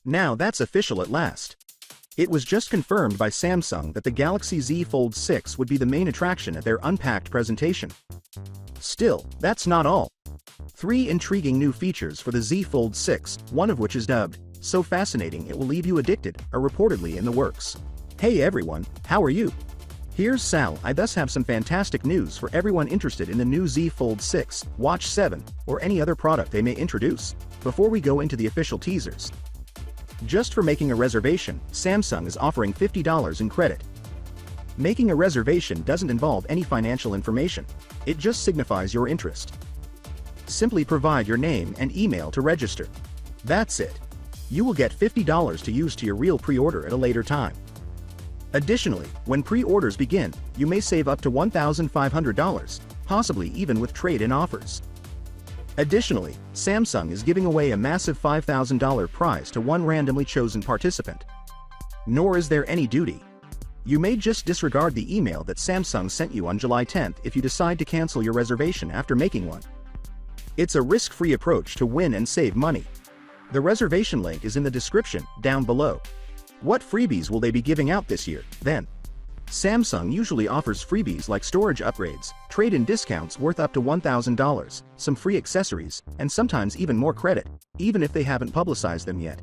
Now that's official at last. It was just confirmed by Samsung that the Galaxy Z Fold 6 would be the main attraction at their unpacked presentation. Still, that's not all. 3 intriguing new features for the Z Fold 6, one of which is dubbed "so fascinating it will leave you addicted," are reportedly in the works. Hey everyone, how are you? Here's Sal. I thus have some fantastic news for everyone interested in the new Z Fold 6, Watch 7, or any other product they may introduce. Before we go into the official teasers, just for making a reservation, Samsung is offering $50 in credit. Making a reservation doesn't involve any financial information. It just signifies your interest. Simply provide your name and email to register. That's it. You will get $50 to use to your real pre-order at a later time. Additionally, when pre-orders begin, you may save up to $1,500, possibly even with trade-in offers. Additionally, Samsung is giving away a massive $5,000 prize to one randomly chosen participant. Nor is there any duty. You may just disregard the email that Samsung sent you on July 10th if you decide to cancel your reservation after making one. It's a risk-free approach to win and save money. The reservation link is in the description down below. What freebies will they be giving out this year, then? Samsung usually offers freebies like storage upgrades, trade-in discounts worth up to $1,000, some free accessories, and sometimes even more credit, even if they haven't publicized them yet.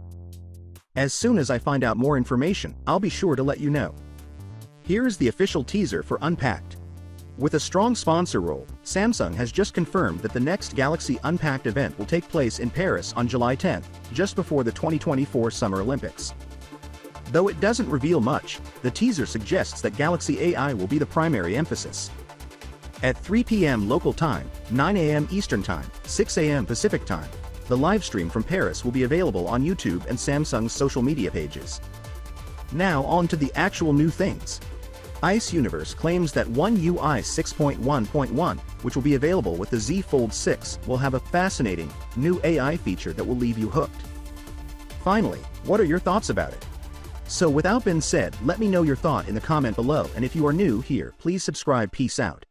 As soon as I find out more information, I'll be sure to let you know. Here is the official teaser for Unpacked. With a strong sponsor role, Samsung has just confirmed that the next Galaxy Unpacked event will take place in Paris on July 10th, just before the 2024 Summer Olympics. Though it doesn't reveal much, the teaser suggests that Galaxy AI will be the primary emphasis. At 3 p.m. local time, 9 a.m. Eastern Time, 6 a.m. Pacific Time, the livestream from Paris will be available on YouTube and Samsung's social media pages. Now on to the actual new things. Ice Universe claims that One UI 6.1.1, which will be available with the Z Fold 6, will have a fascinating, new AI feature that will leave you hooked. Finally, what are your thoughts about it? So without being said, let me know your thought in the comment below, and if you are new here, please subscribe. Peace out.